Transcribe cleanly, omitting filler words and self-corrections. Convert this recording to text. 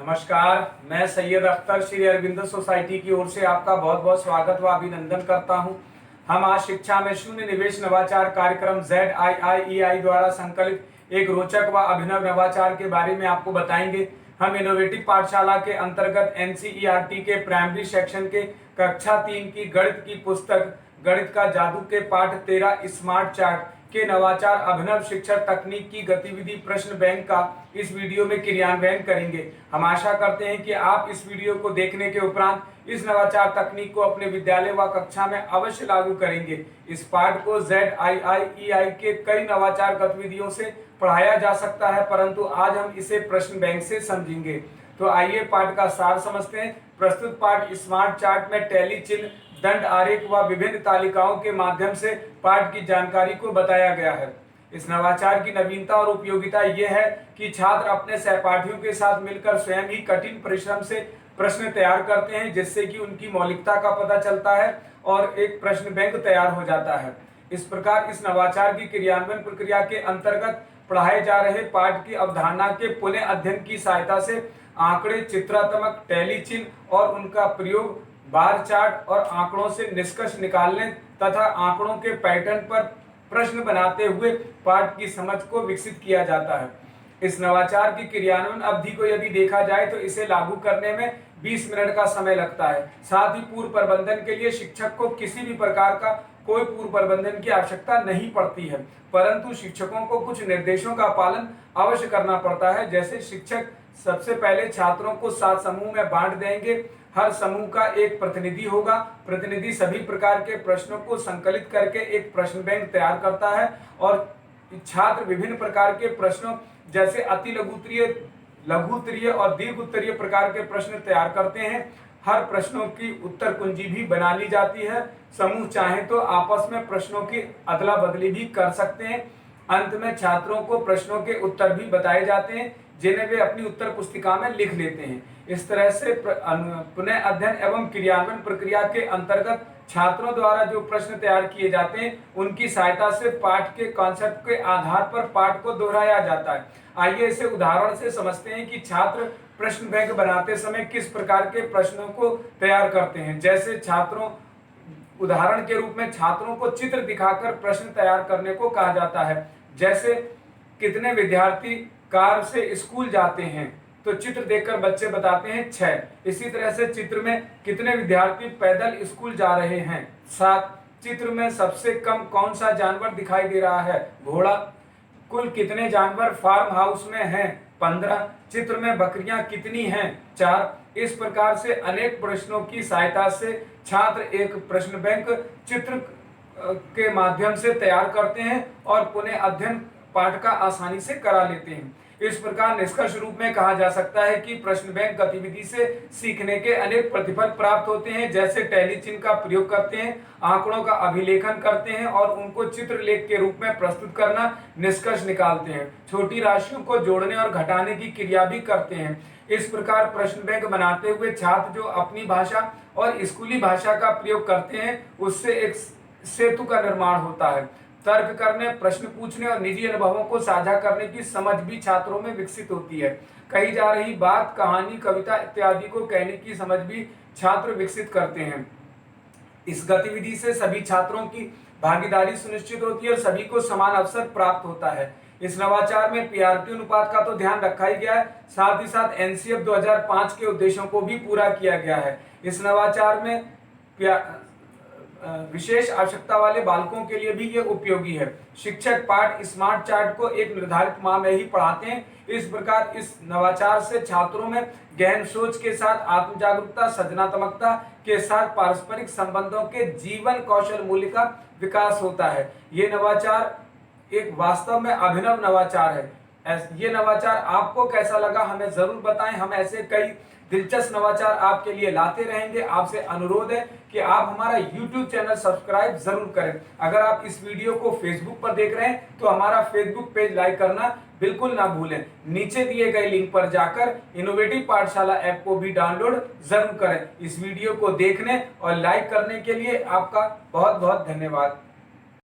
नमस्कार, मैं सैयद अख्तर श्री अरविंद सोसाइटी की ओर से आपका बहुत बहुत स्वागत व अभिनंदन करता हूं। हम आज शिक्षा में शून्य निवेश नवाचार कार्यक्रम ZIIEI द्वारा संकलित एक रोचक व अभिनव नवाचार के बारे में आपको बताएंगे। हम इनोवेटिव पाठशाला के अंतर्गत NCERT के प्राइमरी सेक्शन के कक्षा 3 की गणित की पुस्तक गणित का जादू के पाठ 13 स्मार्ट चार्ट के नवाचार अभिनव शिक्षण तकनीक की गतिविधि प्रश्न बैंक का इस वीडियो में क्रियान्वयन करेंगे। हम आशा करते हैं कि आप इस वीडियो को देखने के उपरांत इस नवाचार तकनीक को अपने विद्यालय व कक्षा में अवश्य लागू करेंगे। इस पाठ को ZIIEI के कई नवाचार गतिविधियों से पढ़ाया जा सकता है, परंतु आज हम इसे प्रश्न बैंक से समझेंगे। तो आइए पाठ का सार समझते हैं। प्रस्तुत पाठ स्मार्ट चार्ट में टैली चिन्ह, दंड आरेख व विभिन्न तालिकाओं के माध्यम से पाठ की जानकारी को बताया गया है। इस नवाचार की नवीनता और उपयोगिता यह है कि छात्र अपने सहपाठियों के साथ मिलकर स्वयं ही कठिन परिश्रम से प्रश्न तैयार करते हैं, जिससे कि उनकी मौलिकता का पता चलता है और एक प्रश्न बैंक तैयार हो जाता है। इस प्रकार इस नवाचार की क्रियान्वयन प्रक्रिया के अंतर्गत पढ़ाए जा रहे पाठ की अवधारणा के पुनः अध्ययन की सहायता से आंकड़े, चित्रात्मक, टैली चिन्ह और उनका प्रयोग, बार चार्ट और आंकड़ों से निष्कर्ष निकालने तथा आंकड़ों के पैटर्न पर प्रश्न बनाते हुए पाठ की समझ को विकसित किया जाता है। इस नवाचार की क्रियान्वयन अवधि को यदि देखा जाए तो इसे लागू करने में 20 मिनट का समय लगता है। साथ ही पूर्व प्रबंधन के लिए शिक्षक को किसी भी प्रकार का कोई पूर्व प्रबंधन की आवश्यकता नहीं पड़ती है, परंतु शिक्षकों को कुछ निर्देशों का पालन अवश्य करना पड़ता है। जैसे शिक्षक सबसे पहले छात्रों को 7 समूह में बांट देंगे। हर समूह का एक प्रतिनिधि होगा। प्रतिनिधि सभी प्रकार के प्रश्नों को संकलित करके एक प्रश्न बैंक तैयार करता है और छात्र विभिन्न प्रकार के प्रश्नों जैसे अति लघुत्तरीय, लघुत्तरीय और दीर्घ उत्तरीय प्रकार के प्रश्न तैयार करते हैं। हर प्रश्नों की उत्तर कुंजी भी बना ली जाती है। समूह चाहे तो आपस में प्रश्नों की अदला बदली भी कर सकते हैं। अंत में छात्रों को प्रश्नों के उत्तर भी बताए जाते हैं, जिन्हें वे अपनी उत्तर पुस्तिका में लिख लेते हैं। इस तरह से पुनः अध्ययन एवं क्रियान्वयन प्रक्रिया के अंतर्गत छात्रों द्वारा जो प्रश्न तैयार किए जाते हैं, उनकी सहायता से पाठ के कॉन्सेप्ट के आधार पर पाठ को दोहराया जाता है। आइए इसे उदाहरण से समझते हैं कि छात्र प्रश्न बैंक बनाते समय किस प्रकार के प्रश्नों को तैयार करते हैं। जैसे उदाहरण के रूप में छात्रों को चित्र दिखाकर प्रश्न तैयार करने को कहा जाता है। जैसे कितने विद्यार्थी कार से स्कूल जाते हैं, तो चित्र देखकर बच्चे बताते हैं 6। इसी तरह से चित्र में कितने विद्यार्थी पैदल स्कूल जा रहे हैं, 7। चित्र में सबसे कम कौन सा जानवर दिखाई दे रहा है, घोड़ा। कुल कितने जानवर फार्म हाउस में हैं, 15। चित्र में बकरियां कितनी हैं, 4। इस प्रकार से अनेक प्रश्नों की सहायता से छात्र एक प्रश्न बैंक चित्र के माध्यम से तैयार करते हैं और पुनः अध्ययन पाठ का आसानी से करा लेते हैं। इस प्रकार निष्कर्ष रूप में कहा जा सकता है कि प्रश्न बैंक गतिविधि से सीखने के अनेक प्रतिफल प्राप्त होते हैं। जैसे टैली चिन्ह का प्रयोग करते हैं, आंकड़ों का अभिलेखन करते हैं और उनको चित्रलेख के रूप में प्रस्तुत करना, निष्कर्ष निकालते हैं, छोटी राशियों को जोड़ने और घटाने की क्रिया भी करते हैं। इस प्रकार प्रश्न बैंक बनाते हुए छात्र जो अपनी भाषा और स्कूली भाषा का प्रयोग करते हैं, उससे एक सेतु का निर्माण होता है। तर्क करने, प्रश्न पूछने और निजी अनुभवों को साझा करने की समझ भी छात्रों में विकसित होती है। कही जा रही बात, कहानी, कविता इत्यादि को कहने की समझ भी छात्र विकसित करते हैं। इस गतिविधि से सभी छात्रों की भागीदारी सुनिश्चित होती है और सभी को समान अवसर प्राप्त होता है। इस नवाचार में पीआरटी अनुपात का तो ध्यान रखा ही गया है, साथ ही साथ एनसीएफ 2005 के उद्देश्यों को भी पूरा किया गया है। इस नवाचार में विशेष आवश्यकता वाले बालकों के लिए भी ये उपयोगी है। शिक्षक पाठ स्मार्ट चार्ट को एक निर्धारित माह में ही पढ़ाते हैं। इस प्रकार इस नवाचार से छात्रों में गहन सोच के साथ आत्म जागरूकता, सृजनात्मकता के साथ पारस्परिक संबंधों के जीवन कौशल मूल्य का विकास होता है। ये नवाचार एक वास्तव में अभिनव नवाचार है। ये नवाचार आपको कैसा लगा हमें जरूर बताएं। हम ऐसे कई दिलचस्प नवाचार आपके लिए लाते रहेंगे। आपसे अनुरोध है कि आप हमारा YouTube चैनल सब्सक्राइब जरूर करें। अगर आप इस वीडियो को Facebook पर देख रहे हैं तो हमारा Facebook पेज लाइक करना बिल्कुल ना भूलें। नीचे दिए गए लिंक पर जाकर इनोवेटिव पाठशाला ऐप को भी डाउनलोड जरूर करें। इस वीडियो को देखने और लाइक करने के लिए आपका बहुत बहुत धन्यवाद।